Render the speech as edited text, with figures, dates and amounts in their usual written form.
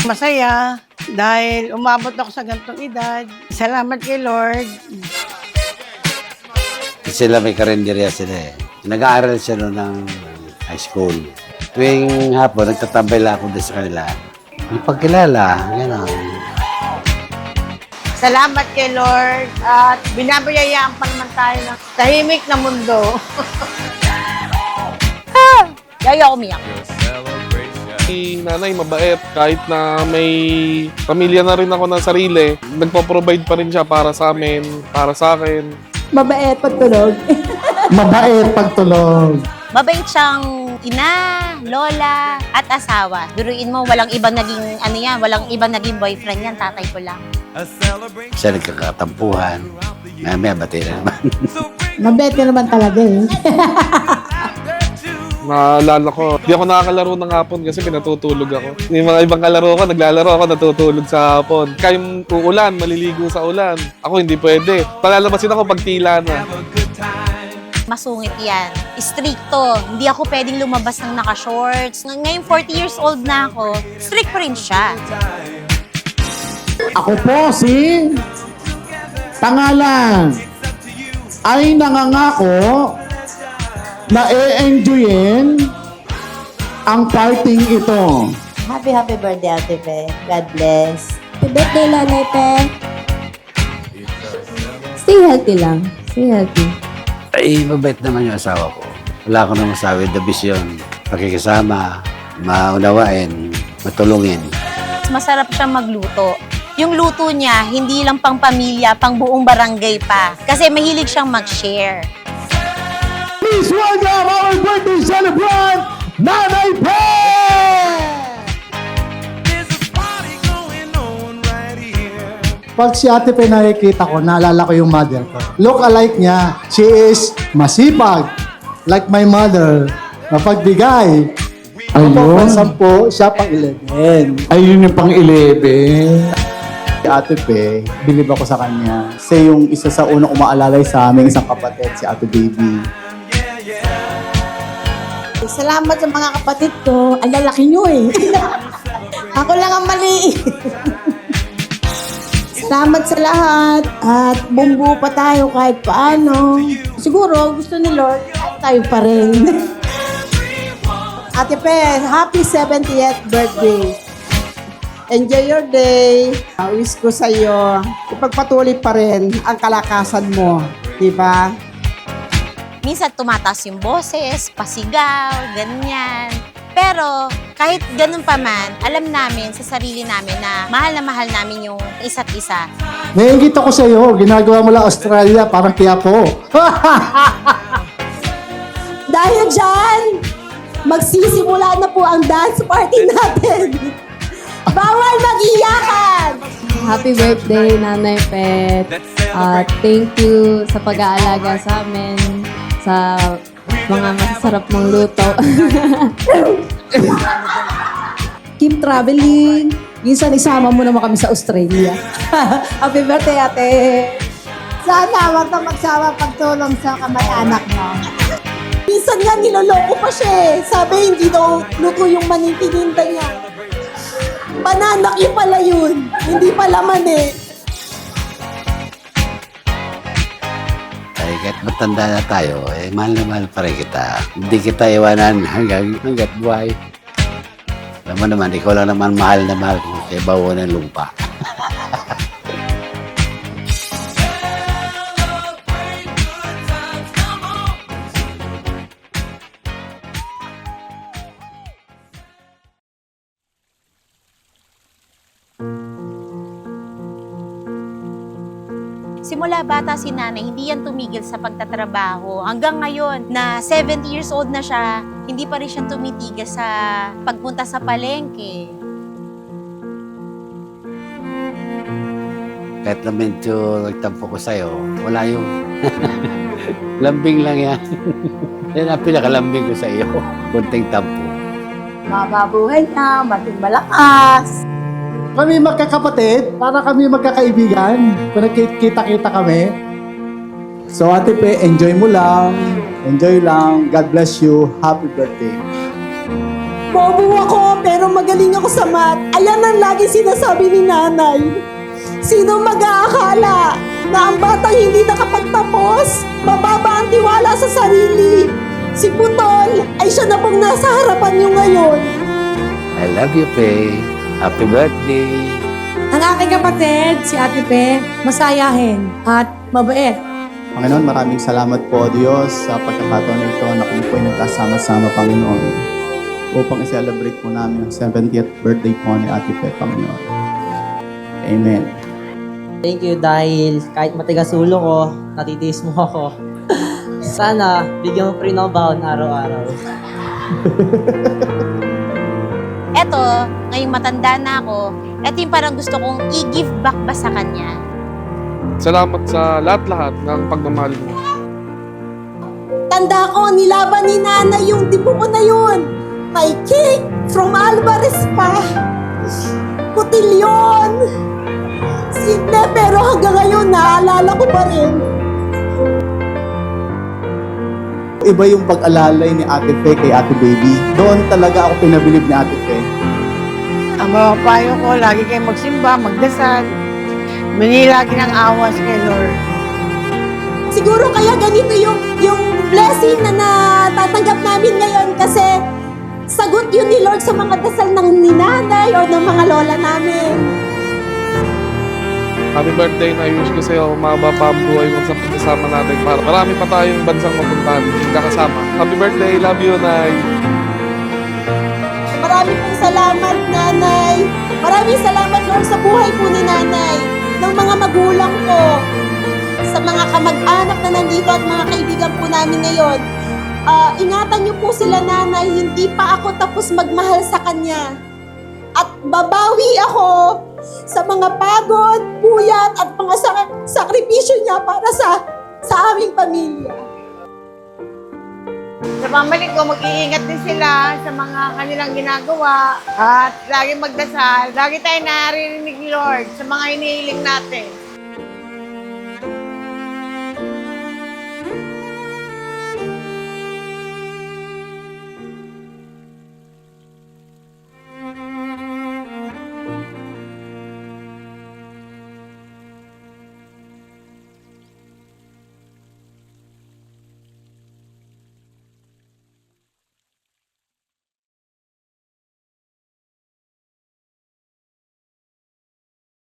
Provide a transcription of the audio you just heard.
Masaya dahil umabot ako sa ganitong edad. Salamat kay Lord. Sila may karinderya sila eh. Nag-aaral siya noon ng high school. Tuwing hapon, nagtatambay lang ako doon sa kanila. Yung pagkilala, gano'n. Salamat kay Lord at binabayayaan pa naman tayo ng tahimik na mundo. Yaya umiyak. Si nanay mabait. Kahit na may pamilya na rin ako ng sarili, nagpo-provide pa rin siya para sa amin, para sa akin. Mabait pagtulog. Mabait pagtulog. Mabait siyang ina, lola, at asawa. Duruin mo, walang ibang naging, walang ibang naging boyfriend yan, tatay ko lang. Siya nagkakatampuhan. Mamaya, bati na naman. Mabait ka naman talaga eh. Naalala ko, di ako nakakalaro ng hapon kasi pinatutulog ako. Yung mga ibang kalaro ko, naglalaro ako, natutulog sa hapon. Kayong uulan, maliligo sa ulan. Ako hindi pwede. Palalabasin ako pag tila na. Masungit yan. Stricto. Hindi ako pwedeng lumabas ng naka-shorts. Ngayon, 40 years old na ako, strict pa rin siya. Ako po si pangalan ay nangangako na e-enjoyin ang parting ito. Happy birthday, Ate Pe. God bless. Happy birthday, Nanay Pe. Stay healthy lang. Stay healthy. Ay, mabait naman yung asawa ko. Wala ko na masabi, the best yun. Pakikisama, maunawain, matulungin. Masarap siya magluto. Yung luto niya, hindi lang pang pamilya, pang buong barangay pa. Kasi mahilig siyang mag-share. Please welcome our birthday celebrant, Nanay Pe! Pag si Ate Pe nakikita ko, naalala ko yung mother ko. Look alike niya. She is masipag, like my mother. Mapagbigay. Ayun. Ako pang 10, siya pang 11. Ayun yung pang 11. Si Ate Pe, bilib ako sa kanya. Kasi yung isa sa unang umaalalay sa aming isang kapatid, si Ate Baby. Salamat sa mga kapatid ko. Ang lalaki nyo eh. Ako lang ang mali. Salamat sa lahat. At bumbu pa tayo kahit paano. Siguro gusto ni Lord, tayo pa rin. Ate Pe, happy 70th birthday. Enjoy your day. Wish ko sa iyo, ipagpatuloy pa rin ang kalakasan mo. Diba? Minsan tumataas yung boses, pasigaw, ganyan. Pero kahit ganun pa man, alam namin sa sarili namin na mahal namin yung isa't isa. Naiingit ako sa iyo. Ginagawa mo lang Australia, parang Quiapo. Dahil dyan, magsisimula na po ang dance party natin. Bawal mag-iyakan! Happy birthday, Nanay Pet. Thank you sa pag-aalaga sa amin, sa mga masarap mong luto. Keep traveling. Minsan isama mo naman kami sa Australia. Happy birthday, ate! Sana wag ka magsama pagtulong sa kamag-anak mo. Minsan nga niloloko pa siya eh. Sabi hindi daw luto yung manitininda niya. Pananaki pala yun. Hindi pala mani. Ay, kahit matanda na tayo, mahal na mahal pa rin kita. Hindi kita iwanan hanggat buhay. Alam mo naman, ikaw lang naman mahal na mahal ko kaya bawo ng lupa. Simula bata si nanay, hindi yan tumigil sa pagtatrabaho. Hanggang ngayon, na 70 years old na siya, hindi pa rin siya tumitigil sa pagpunta sa palengke. Kahit na medyo nagtampo ko sa'yo, wala yung lambing lang yan. Yan ang pinakalambing ko sa iyo. Kunting tampo. Mababuhay na, maging malakas. Kami magkakapatid, para kami magkakaibigan. Kung nagkita-kita kami. So Ate Pe, enjoy mo lang. Enjoy lang. God bless you. Happy birthday. Bobo ako, pero pero magaling ako sa math. Ayan ang lagi sinasabi ni nanay. Sino mag-aakala na ang batang hindi nakapagtapos, mababa ang tiwala sa sarili? Si Putol ay siya na pong nasa harapan niyo ngayon. I love you, Pe. Happy birthday. Ang aking kapatid, si Ate Pe, masayahin at mabait. Panginoon, maraming salamat po, Diyos, sa pagkakataon na ito na kami po ay nagkasama-sama, Panginoon, upang i-celebrate po namin ang 70th birthday po ni Ate Pe, Panginoon. Amen. Thank you dahil kahit matigas ulo ko, natitiis mo ako. Sana, bigyan mo pa rin ako baon araw-araw. Eto, ngayong matanda na ako, eto yung parang gusto kong i-give back ba sa kanya. Salamat sa lahat-lahat ng pagmamahal mo. Tanda ko, nilaban ni nanay yung dibo ko na yun. May cake from Alvarez pa. Cotillion. Simple, pero hanggang ngayon, naalala ko pa rin. Iba yung pag-alalay ni Ate Fe kay Ate Baby. Doon talaga ako pinabilib ni Ate Fe. Ang mga payo ko, lagi kayong magsimba, magdasal. Manilagi ng awas kay Lord. Siguro kaya ganito yung blessing na natatanggap namin ngayon kasi sagot yun ni Lord sa mga dasal ng ninanay o ng mga lola namin. Happy birthday na wish ko sa'yo, mahaba pa ang buhay mo sa pagkasama natin para marami pa tayong bansang mapuntahan, kakasama. Happy birthday, love you, Nay. Maraming pong salamat, Nanay. Maraming salamat, Lord, sa buhay po ni Nanay, ng mga magulang ko, sa mga kamag-anak na nandito at mga kaibigan po namin ngayon. Ingatan niyo po sila, Nanay, hindi pa ako tapos magmahal sa Kanya. At babawi ako sa mga pagod, puyat at mga sakripisyo niya para sa aming pamilya. Sa pamalik ko, mag-iingat din sila sa mga kanilang ginagawa at lagi magdasal. Lagi tayo naririnig, Lord, sa mga hinihiling natin.